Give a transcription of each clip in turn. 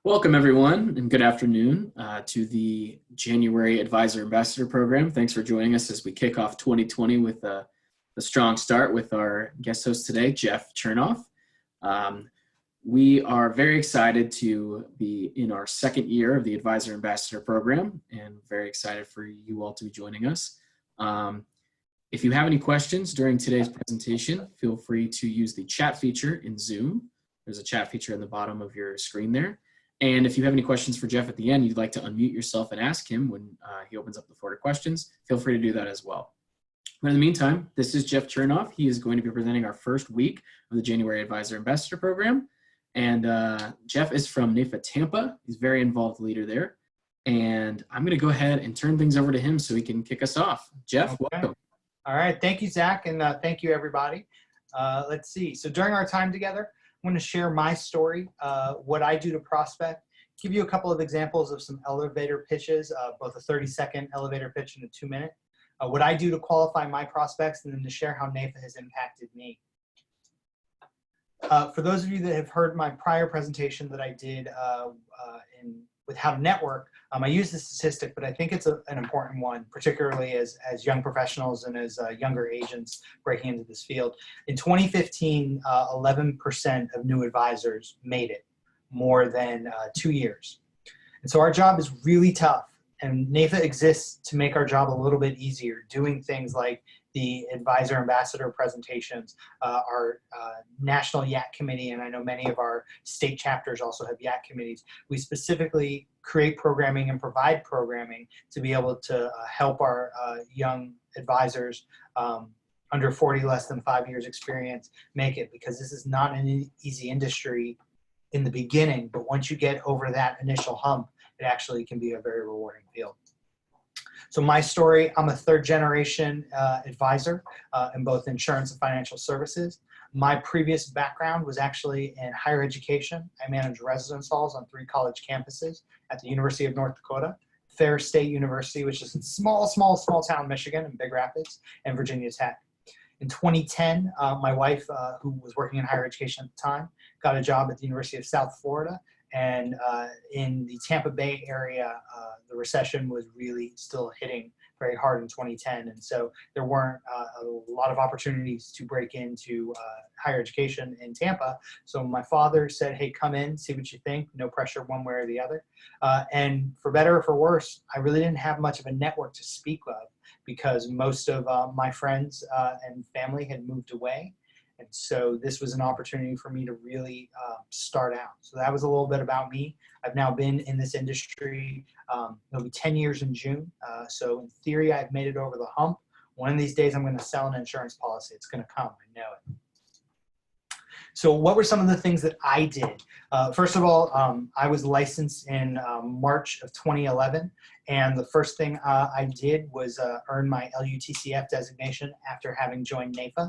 Welcome, everyone, and good afternoon to the January Advisor Ambassador Program. Thanks for joining us as we kick off 2020 with a strong start with our guest host today, Jeff Chernoff. We are very excited to be in our second year of the Advisor Ambassador Program and very excited for you all to be joining us. If you have any questions during today's presentation, feel free to use the chat feature in Zoom. There's a chat feature in the bottom of your screen there. And if you have any questions for Jeff at the end, you'd like to unmute yourself and ask him when he opens up the floor to questions, feel free to do that as well. But in the meantime, this is Jeff Chernoff. He is going to be presenting our first week of the January Advisor Ambassador Program. And Jeff is from NAIFA Tampa. He's a very involved leader there. And I'm going to go ahead and turn things over to him so he can kick us off. Jeff, welcome. All right. Thank you, Zach. And thank you, everybody. Let's see. So during our time together, I'm going to share my story, what I do to prospect, give you a couple of examples of some elevator pitches, both a 30-second elevator pitch and a 2-minute, what I do to qualify my prospects, and then to share how NAIFA has impacted me. For those of you that have heard my prior presentation that I did with how to network, I use this statistic, but I think it's an important one, particularly as young professionals and as younger agents breaking into this field. In 2015, 11% of new advisors made it more than 2 years. And so our job is really tough, and NAIFA exists to make our job a little bit easier, doing things like the Advisor Ambassador presentations, our National YAC Committee, and I know many of our state chapters also have YAC committees. We specifically create programming and provide programming to be able to help our young advisors under 40, less than 5 years experience make it, because this is not an easy industry in the beginning, but once you get over that initial hump, it actually can be a very rewarding field. So my story, I'm a third-generation advisor in both insurance and financial services. My previous background was actually in higher education. I managed residence halls on 3 college campuses at the University of North Dakota, Fair State University, which is in small town Michigan, in Big Rapids, and Virginia Tech. In 2010, my wife, who was working in higher education at the time, got a job at the University of South Florida. And in the Tampa Bay area, the recession was really still hitting very hard in 2010. And so there weren't a lot of opportunities to break into higher education in Tampa. So my father said, hey, come in, see what you think. No pressure one way or the other. And for better or for worse, I really didn't have much of a network to speak of, because most of my friends and family had moved away. And so this was an opportunity for me to really start out. So that was a little bit about me. I've now been in this industry, it'll be 10 years in June. So in theory, I've made it over the hump. One of these days, I'm going to sell an insurance policy. It's going to come. I know it. So what were some of the things that I did? First of all, I was licensed in March of 2011. And the first thing I did was earn my LUTCF designation after having joined NAIFA.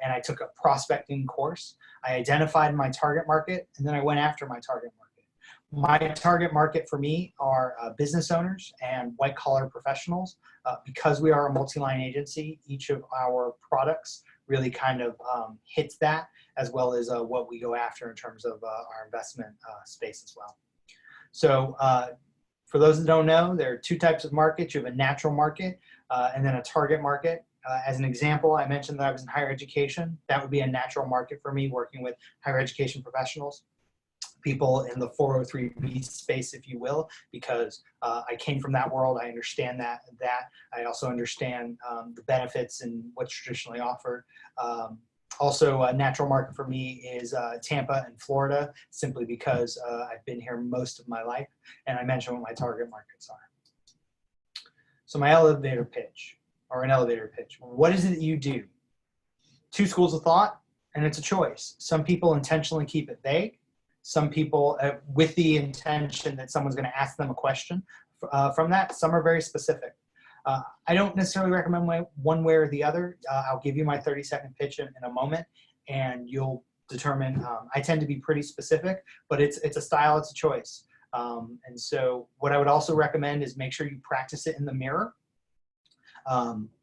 And I took a prospecting course. I identified my target market, and then I went after my target market. My target market for me are business owners and white-collar professionals. Because we are a multi-line agency, each of our products really kind of hits that, as well as what we go after in terms of our investment space as well. So for those that don't know, there are 2 types of markets. You have a natural market and then a target market. As an example, I mentioned that I was in higher education. That would be a natural market for me, working with higher education professionals, people in the 403B space, if you will, because I came from that world. I understand that. I also understand the benefits and what's traditionally offered. Also, a natural market for me is Tampa and Florida, simply because I've been here most of my life, and I mentioned what my target markets are. So my elevator pitch, or an elevator pitch. What is it that you do? 2 schools of thought, and it's a choice. Some people intentionally keep it vague. Some people with the intention that someone's going to ask them a question from that. Some are very specific. I don't necessarily recommend one way or the other. I'll give you my 30-second pitch in a moment, and you'll determine. I tend to be pretty specific, but it's a style, it's a choice. And so what I would also recommend is make sure you practice it in the mirror.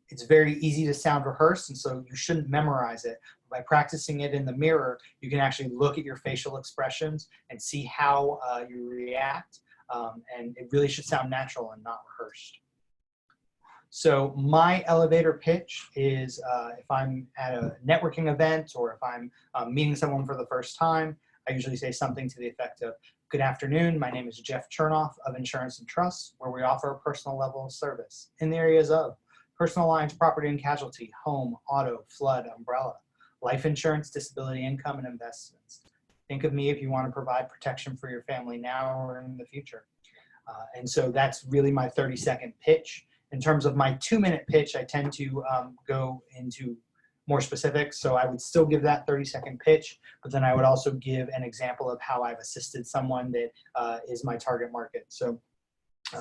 It's very easy to sound rehearsed, and so you shouldn't memorize it. by practicing it in the mirror, you can actually look at your facial expressions and see how you react. And it really should sound natural and not rehearsed. So my elevator pitch is if I'm at a networking event or if I'm meeting someone for the first time, I usually say something to the effect of, "Good afternoon, my name is Jeff Chernoff of Insurance and Trust, where we offer a personal level of service in the areas of personal lines, property and casualty, home, auto, flood, umbrella, life insurance, disability income, and investments. Think of me if you want to provide protection for your family now or in the future." And so that's really my 30-second pitch. In terms of my 2-minute pitch, I tend to go into more specifics. So I would still give that 30-second pitch, but then I would also give an example of how I've assisted someone that is my target market. So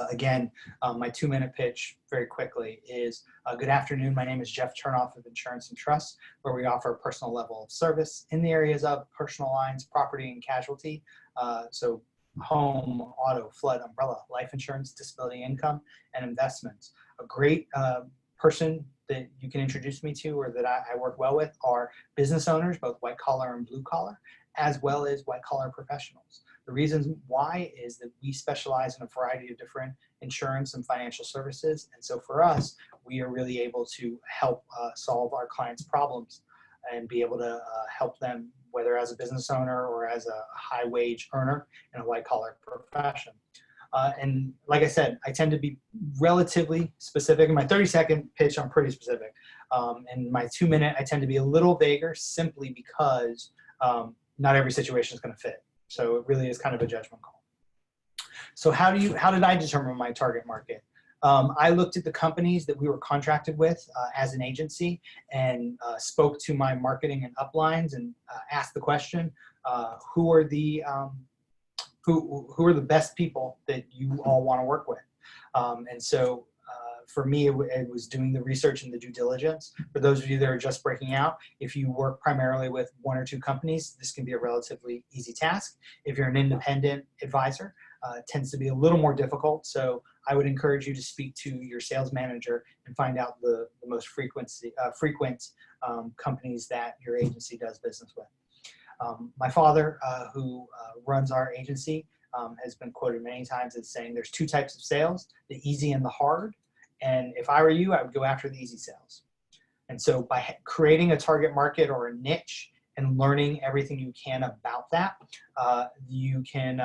again, my 2-minute pitch very quickly is, "Good afternoon, my name is Jeff Chernoff of Insurance and Trust, where we offer a personal level of service in the areas of personal lines, property and casualty, so home, auto, flood, umbrella, life insurance, disability income, and investments. A great person that you can introduce me to or that I work well with are business owners, both white collar and blue collar, as well as white collar professionals. The reasons why is that we specialize in a variety of different insurance and financial services. And so for us, we are really able to help solve our clients' problems and be able to help them, whether as a business owner or as a high wage earner in a white collar profession." And like I said, I tend to be relatively specific. In my 30-second pitch, I'm pretty specific. In my 2-minute, I tend to be a little vaguer simply because not every situation is going to fit. So it really is kind of a judgment call. So how did I determine my target market? I looked at the companies that we were contracted with as an agency and spoke to my marketing and uplines and asked the question, who are the best people that you all want to work with? And so for me, it was doing the research and the due diligence. For those of you that are just breaking out, if you work primarily with 1 or 2 companies, this can be a relatively easy task. If you're an independent advisor, it tends to be a little more difficult. So I would encourage you to speak to your sales manager and find out the most frequent companies that your agency does business with. My father, who runs our agency, has been quoted many times as saying there's 2 types of sales, the easy and the hard. And if I were you, I would go after the easy sales. And so by creating a target market or a niche and learning everything you can about that, you can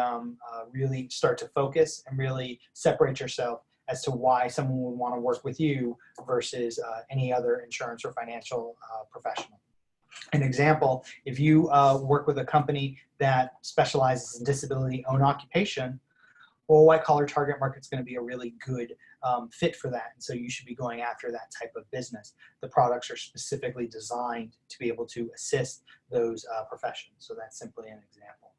really start to focus and really separate yourself as to why someone would want to work with you versus any other insurance or financial professional. An example, if you work with a company that specializes in disability owned occupation, well, white collar target market is going to be a really good fit for that. And so you should be going after that type of business. The products are specifically designed to be able to assist those professions. So that's simply an example.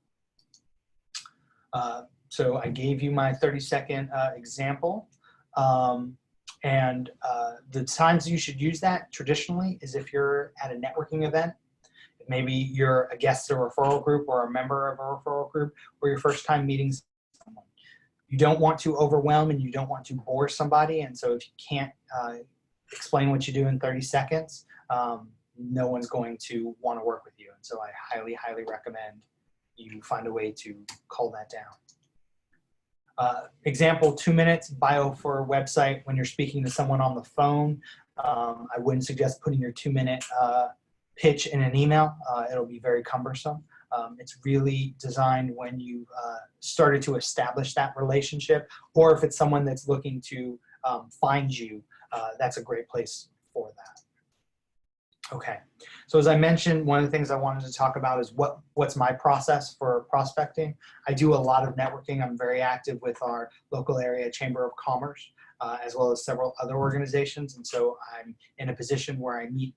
So I gave you my 30-second example. And the times you should use that traditionally is if you're at a networking event, maybe you're a guest of a referral group or a member of a referral group, or your first time meeting someone. You don't want to overwhelm and you don't want to bore somebody. And so if you can't explain what you do in 30 seconds, no one's going to want to work with you. And so I highly, highly recommend you find a way to cull that down. Example, 2 minutes bio for a website. When you're speaking to someone on the phone, I wouldn't suggest putting your 2-minute pitch in an email. It'll be very cumbersome. It's really designed when you started to establish that relationship, or if it's someone that's looking to find you, that's a great place for that. Okay, so as I mentioned, one of the things I wanted to talk about is what's my process for prospecting. I do a lot of networking. I'm very active with our local area Chamber of Commerce, as well as several other organizations. And so I'm in a position where I meet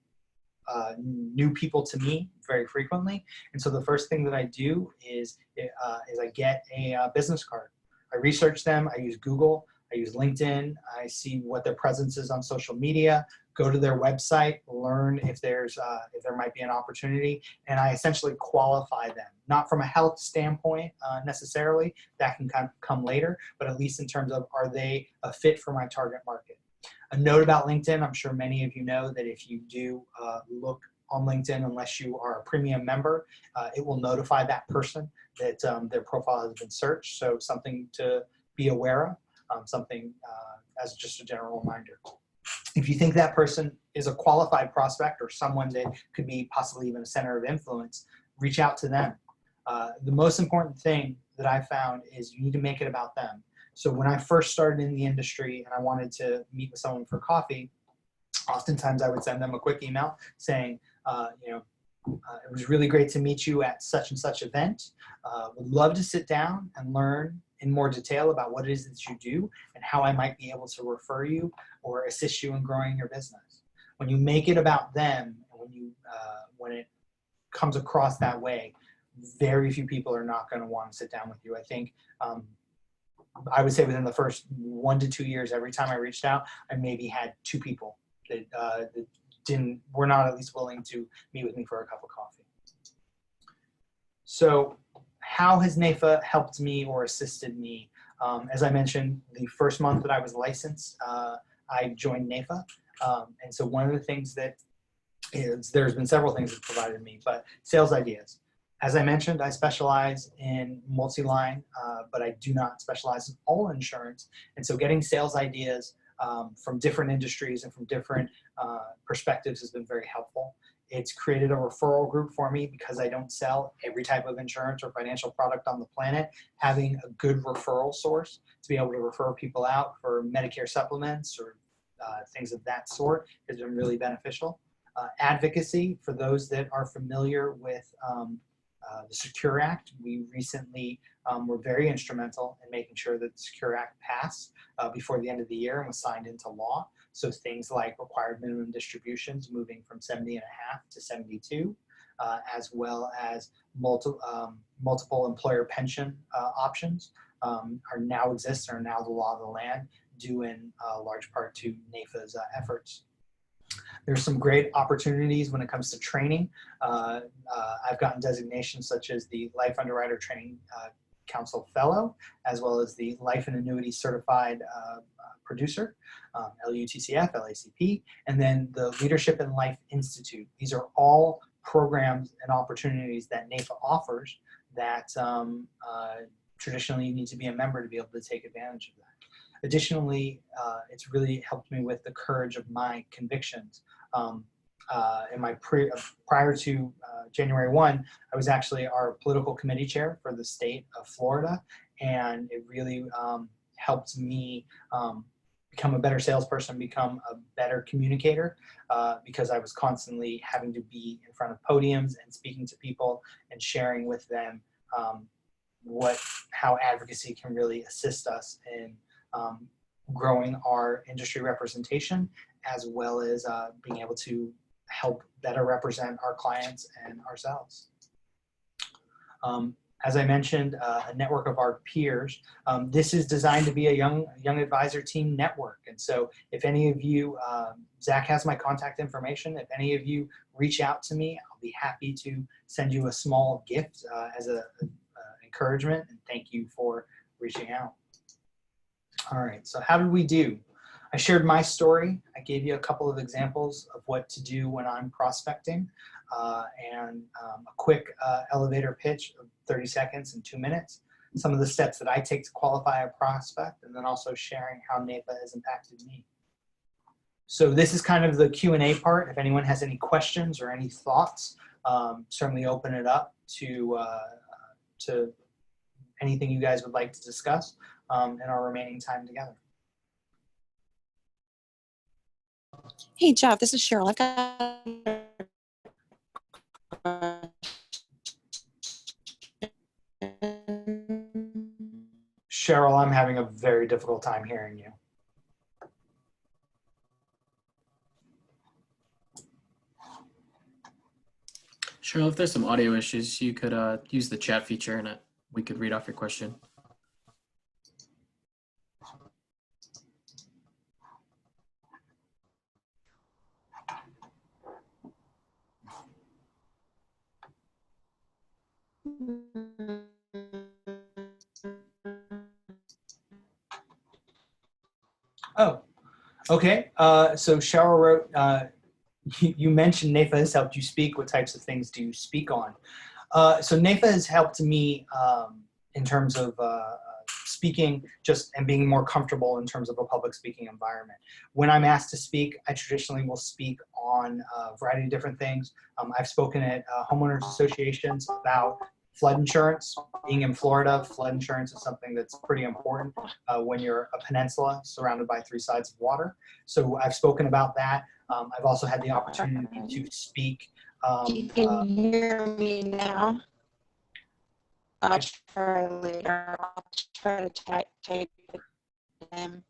new people to me very frequently. And so the first thing that I do is I get a business card. I research them. I use Google. I use LinkedIn. I see what their presence is on social media, go to their website, learn if there might be an opportunity, and I essentially qualify them. Not from a health standpoint necessarily, that can kind of come later, but at least in terms of, are they a fit for my target market? A note about LinkedIn, I'm sure many of you know that if you do look on LinkedIn, unless you are a premium member, it will notify that person that their profile has been searched. So something to be aware of, something as just a general reminder. If you think that person is a qualified prospect or someone that could be possibly even a center of influence, reach out to them. The most important thing that I found is you need to make it about them. So when I first started in the industry and I wanted to meet with someone for coffee, oftentimes I would send them a quick email saying, it was really great to meet you at such and such event. Would love to sit down and learn in more detail about what it is that you do and how I might be able to refer you or assist you in growing your business. When you make it about them, and when it comes across that way, very few people are not going to want to sit down with you. I think I would say within the first 1 to 2 years, every time I reached out, I maybe had 2 people that were not at least willing to meet with me for a cup of coffee. So how has NAIFA helped me or assisted me? As I mentioned, the first month that I was licensed, I joined NAIFA. And so one of the things that there's been several things that provided me, but sales ideas. As I mentioned, I specialize in multi-line, but I do not specialize in all insurance. And so getting sales ideas from different industries and from different perspectives has been very helpful. It's created a referral group for me because I don't sell every type of insurance or financial product on the planet. Having a good referral source to be able to refer people out for Medicare supplements or things of that sort has been really beneficial. Advocacy, for those that are familiar with the Secure Act, we recently were very instrumental in making sure that the Secure Act passed before the end of the year and was signed into law. So things like required minimum distributions moving from 70.5 to 72, as well as multiple employer pension options are now the law of the land, due in large part to NAIFA's efforts. There's some great opportunities when it comes to training. I've gotten designations such as the Life Underwriter Training Council Fellow, as well as the Life and Annuity Certified Producer, LUTCF, LACP, and then the Leadership in Life Institute. These are all programs and opportunities that NAIFA offers that traditionally you need to be a member to be able to take advantage of that. Additionally, it's really helped me with the courage of my convictions. Prior to January 1, I was actually our political committee chair for the state of Florida, and it really helped me become a better salesperson, become a better communicator, because I was constantly having to be in front of podiums and speaking to people and sharing with them how advocacy can really assist us in growing our industry representation, as well as being able to help better represent our clients and ourselves. As I mentioned, a network of our peers. This is designed to be a young advisor team network. And so if any of you, Zach has my contact information. If any of you reach out to me, I'll be happy to send you a small gift as an encouragement, and thank you for reaching out. All right, so how did we do? I shared my story. I gave you a couple of examples of what to do when I'm prospecting, and a quick elevator pitch of 30 seconds and 2 minutes. Some of the steps that I take to qualify a prospect, and then also sharing how NAIFA has impacted me. So this is kind of the Q&A part. If anyone has any questions or any thoughts, certainly open it up to anything you guys would like to discuss in our remaining time together. Hey, Jeff, this is Cheryl. I've got Cheryl, I'm having a very difficult time hearing you. Cheryl, if there's some audio issues, you could use the chat feature and we could read off your question. Oh, okay. So Cheryl wrote, you mentioned NAIFA has helped you speak. What types of things do you speak on? So NAIFA has helped me in terms of speaking and being more comfortable in terms of a public speaking environment. When I'm asked to speak, I traditionally will speak on a variety of different things. I've spoken at homeowners associations about flood insurance. Being in Florida, flood insurance is something that's pretty important when you're a peninsula surrounded by 3 sides of water. So I've spoken about that. I've also had the opportunity to speak. You can hear me now. I'll try later. I'll try to type it in.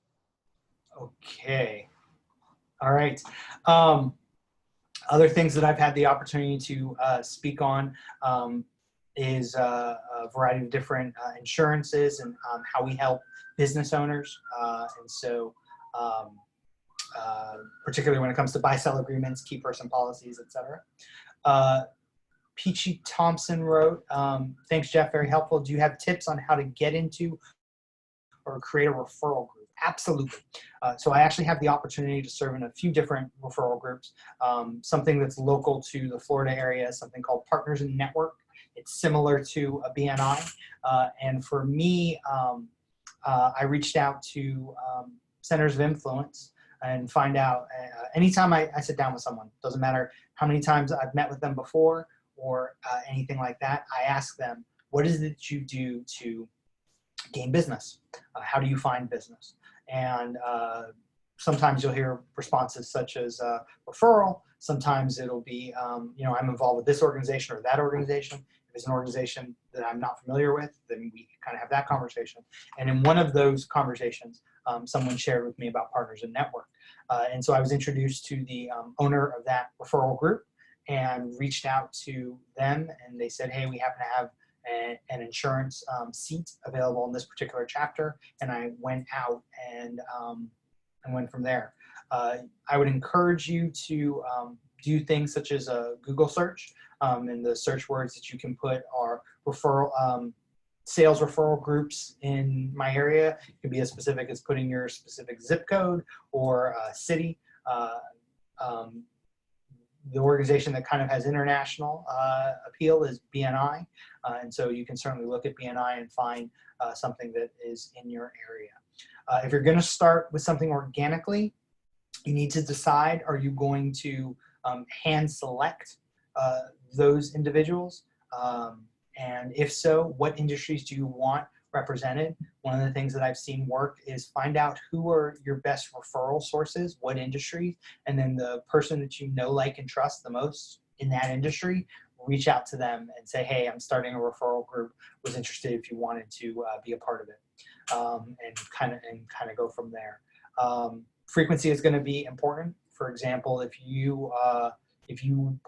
Okay. All right. Other things that I've had the opportunity to speak on is a variety of different insurances and how we help business owners. And so particularly when it comes to buy-sell agreements, key person policies, etc. Peachy Thompson wrote, thanks, Jeff, very helpful. Do you have tips on how to get into or create a referral group? Absolutely. So I actually have the opportunity to serve in a few different referral groups. Something that's local to the Florida area, something called Partners in Network. It's similar to a BNI. And for me, I reached out to centers of influence and find out anytime I sit down with someone, doesn't matter how many times I've met with them before or anything like that, I ask them, what is it that you do to gain business? How do you find business? And sometimes you'll hear responses such as referral. Sometimes it'll be, you know, I'm involved with this organization or that organization. If it's an organization that I'm not familiar with, then we kind of have that conversation. And in one of those conversations, someone shared with me about Partners in Network. And so I was introduced to the owner of that referral group and reached out to them, and they said, hey, we happen to have an insurance seat available in this particular chapter. And I went out and went from there. I would encourage you to do things such as a Google search, and the search words that you can put are referral, sales referral groups in my area. It can be as specific as putting your specific zip code or city. The organization that kind of has international appeal is BNI. And so you can certainly look at BNI and find something that is in your area. If you're going to start with something organically, you need to decide, are you going to hand select those individuals? And if so, what industries do you want represented? One of the things that I've seen work is find out who are your best referral sources, what industries, and then the person that you know, like, and trust the most in that industry, reach out to them and say, hey, I'm starting a referral group, was interested if you wanted to be a part of it, and kind of go from there. Frequency is going to be important. For example, if you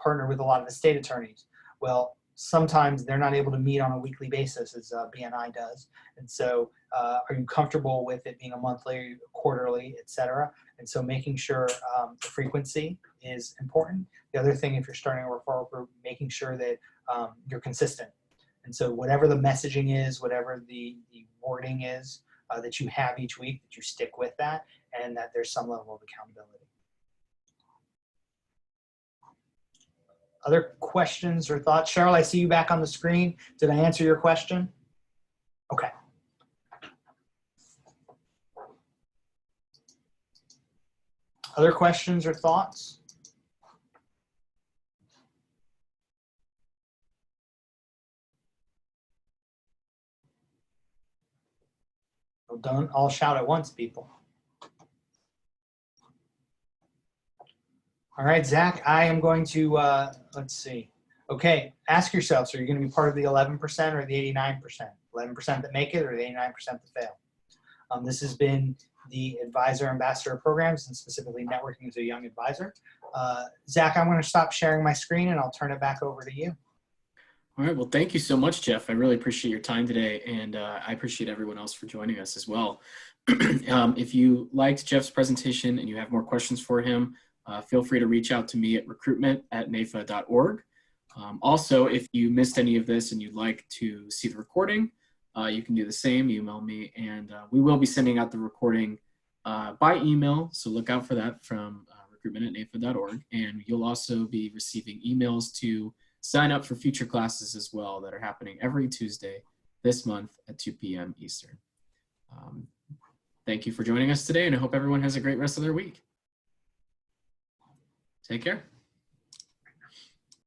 partner with a lot of the state attorneys, well, sometimes they're not able to meet on a weekly basis as BNI does. And so are you comfortable with it being a monthly, quarterly, et cetera? And so making sure the frequency is important. The other thing, if you're starting a referral group, making sure that you're consistent. And so whatever the messaging is, whatever the wording is that you have each week, that you stick with that, and that there's some level of accountability. Other questions or thoughts? Cheryl, I see you back on the screen. Did I answer your question? Okay. Other questions or thoughts? Well, don't all shout at once, people. All right, Zach, I am going to, let's see. Okay, ask yourself, so you're going to be part of the 11% or the 89%? 11% that make it or the 89% that fail? This has been the Advisor Ambassador Programs, and specifically networking as a young advisor. Zach, I'm going to stop sharing my screen and I'll turn it back over to you. All right, well, thank you so much, Jeff. I really appreciate your time today, and I appreciate everyone else for joining us as well. If you liked Jeff's presentation and you have more questions for him, feel free to reach out to me at recruitment@naifa.org. Also, if you missed any of this and you'd like to see the recording, you can do the same, email me, and we will be sending out the recording by email, so look out for that from recruitment@naifa.org. And you'll also be receiving emails to sign up for future classes as well that are happening every Tuesday this month at 2 p.m. Eastern. Thank you for joining us today, and I hope everyone has a great rest of their week. Take care.